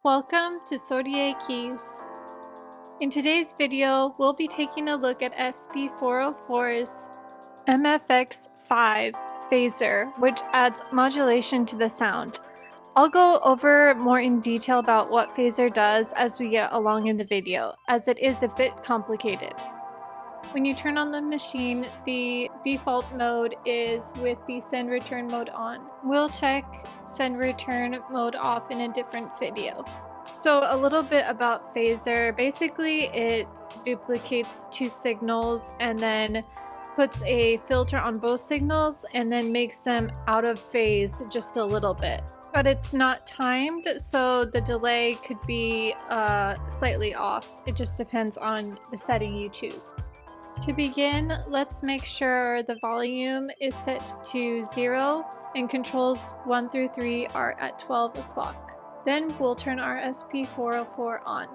Welcome to Sortie Keys. In today's video, we'll be taking a look at SP-404's MFX 5 Phaser, which adds modulation to the sound. I'll go over more in detail about what Phaser does as we get along in the video, as it is a bit complicated. When you turn on the machine, the default mode is with the send return mode on. We'll check send return mode off in a different video. So a little bit about Phaser. Basically, it duplicates two signals and then puts a filter on both signals and then makes them out of phase just a little bit. But it's not timed, so the delay could be slightly off. It just depends on the setting you choose. To begin, let's make sure the volume is set to 0 and controls 1 through 3 are at 12 o'clock. Then we'll turn our SP-404 on.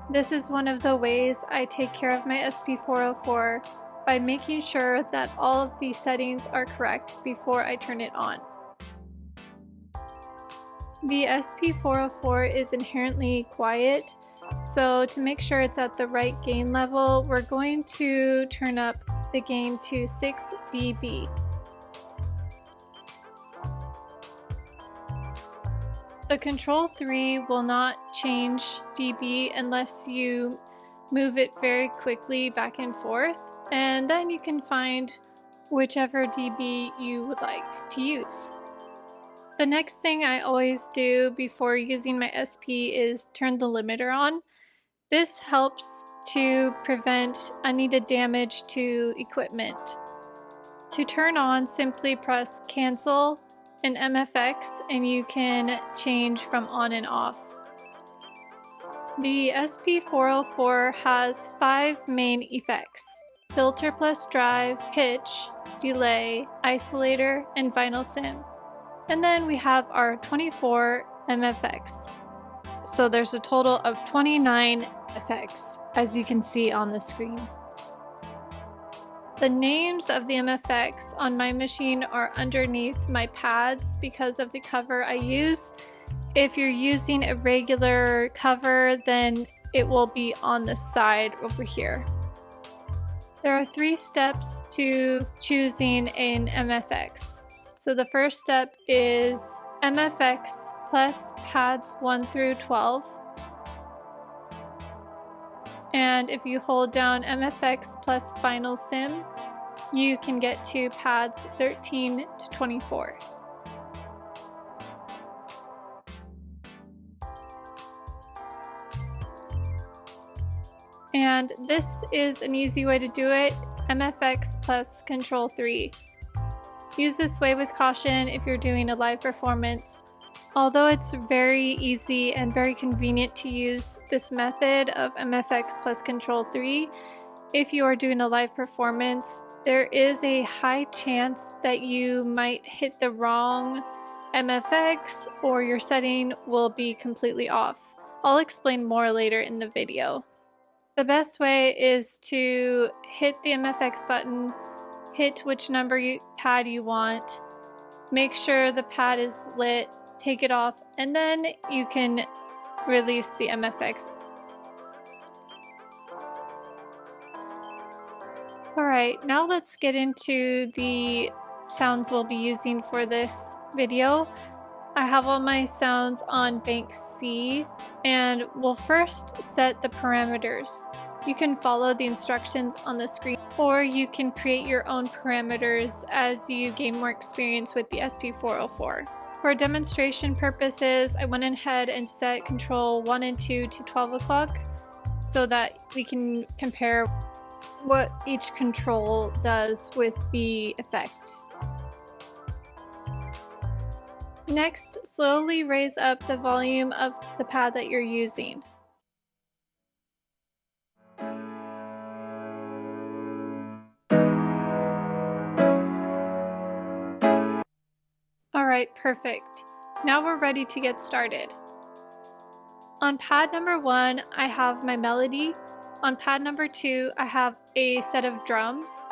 This is one of the ways I take care of my SP-404 by making sure that all of the settings are correct before I turn it on. The SP-404 is inherently quiet, so to make sure it's at the right gain level, we're going to turn up the gain to 6 dB. The Ctrl 3 will not change dB unless you move it very quickly back and forth, and then you can find whichever dB you would like to use. The next thing I always do before using my SP is turn the limiter on. This helps to prevent unneeded damage to equipment. To turn on, simply press cancel and MFX and you can change from on and off. The SP-404 has 5 main effects: filter plus drive, pitch, delay, isolator, and vinyl sim. And then we have our 24 MFX. So there's a total of 29 effects, as you can see on the screen. The names of the MFX on my machine are underneath my pads because of the cover I use. If you're using a regular cover, then it will be on the side over here. There are 3 steps to choosing an MFX. So the first step is MFX plus pads 1 through 12. And if you hold down MFX plus vinyl sim, you can get to pads 13 to 24. And this is an easy way to do it: MFX plus Ctrl 3. Use this way with caution if you're doing a live performance. Although it's very easy and very convenient to use this method of MFX plus Ctrl 3, if you are doing a live performance, there is a high chance that you might hit the wrong MFX or your setting will be completely off. I'll explain more later in the video. The best way is to hit the MFX button, hit which pad you want, make sure the pad is lit, take it off, and then you can release the MFX. Alright, now let's get into the sounds we'll be using for this video. I have all my sounds on bank C, and we'll first set the parameters. You can follow the instructions on the screen, or you can create your own parameters as you gain more experience with the SP-404. For demonstration purposes, I went ahead and set control 1 and 2 to 12 o'clock so that we can compare what each control does with the effect. Next, slowly raise up the volume of the pad that you're using. Alright, perfect. Now we're ready to get started. On pad number 1, I have my melody. On pad number 2, I have a set of drums.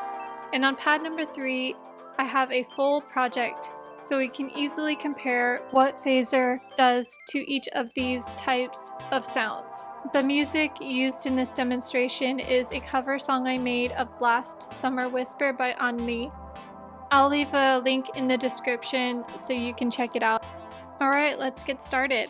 And on pad number 3, I have a full project so we can easily compare what Phaser does to each of these types of sounds. The music used in this demonstration is a cover song I made of Last Summer Whisper by Anli. I'll leave a link in the description so you can check it out. Alright, let's get started.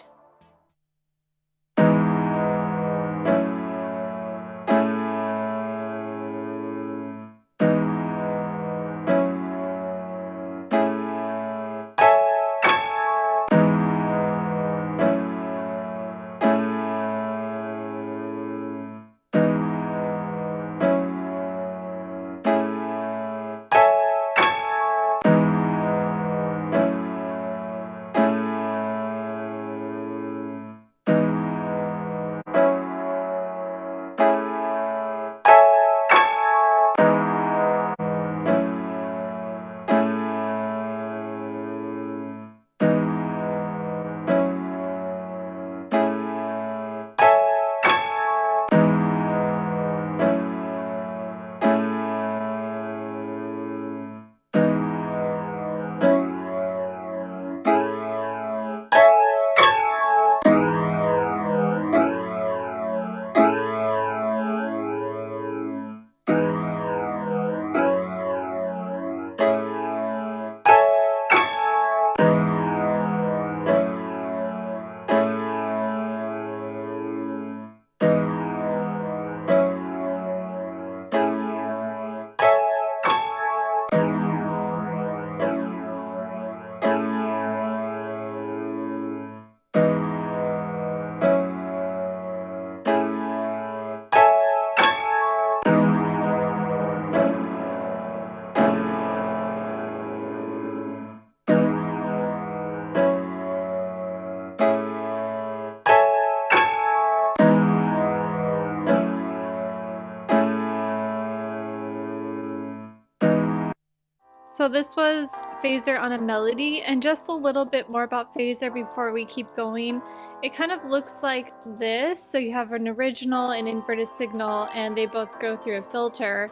So this was Phaser on a melody, and just a little bit more about Phaser before we keep going. It kind of looks like this, so you have an original and inverted signal, and they both go through a filter,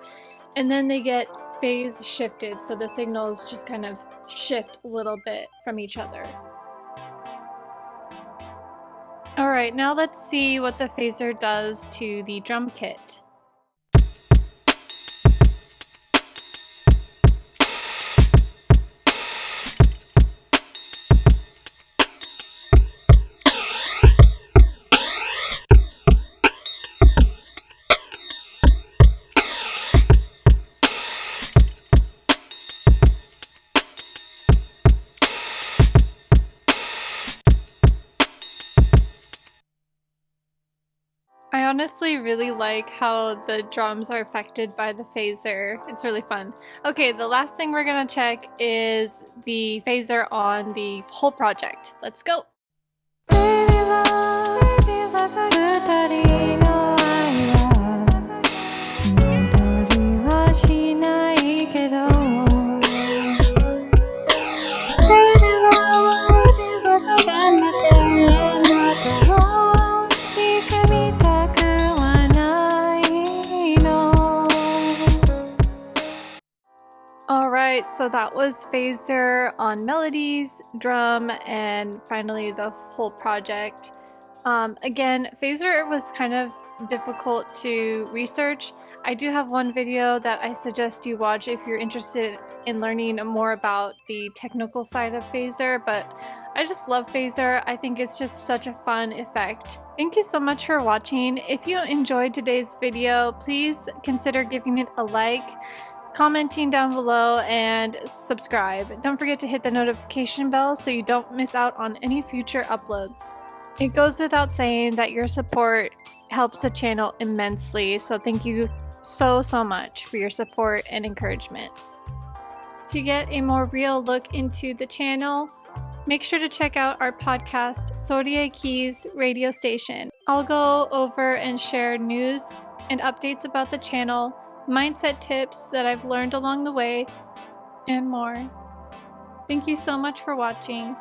and then they get phase shifted, so the signals just kind of shift a little bit from each other. Alright, now let's see what the Phaser does to the drum kit. I honestly really like how the drums are affected by the Phaser. It's really fun. Okay, the last thing we're gonna check is the Phaser on the whole project. Let's go! Alright, so that was Phaser on melodies, drum, and finally the whole project. Again, Phaser was kind of difficult to research. I do have one video that I suggest you watch if you're interested in learning more about the technical side of Phaser, but I just love Phaser. I think it's just such a fun effect. Thank you so much for watching. If you enjoyed today's video, please consider giving it a like, commenting down below, and subscribe. Don't forget to hit the notification bell so you don't miss out on any future uploads. It goes without saying that your support helps the channel immensely, so thank you so much for your support and encouragement. To get a more real look into the channel, make sure to check out our podcast, Zodiac Keys Radio Station. I'll go over and share news and updates about the channel, mindset tips that I've learned along the way, and more. Thank you so much for watching.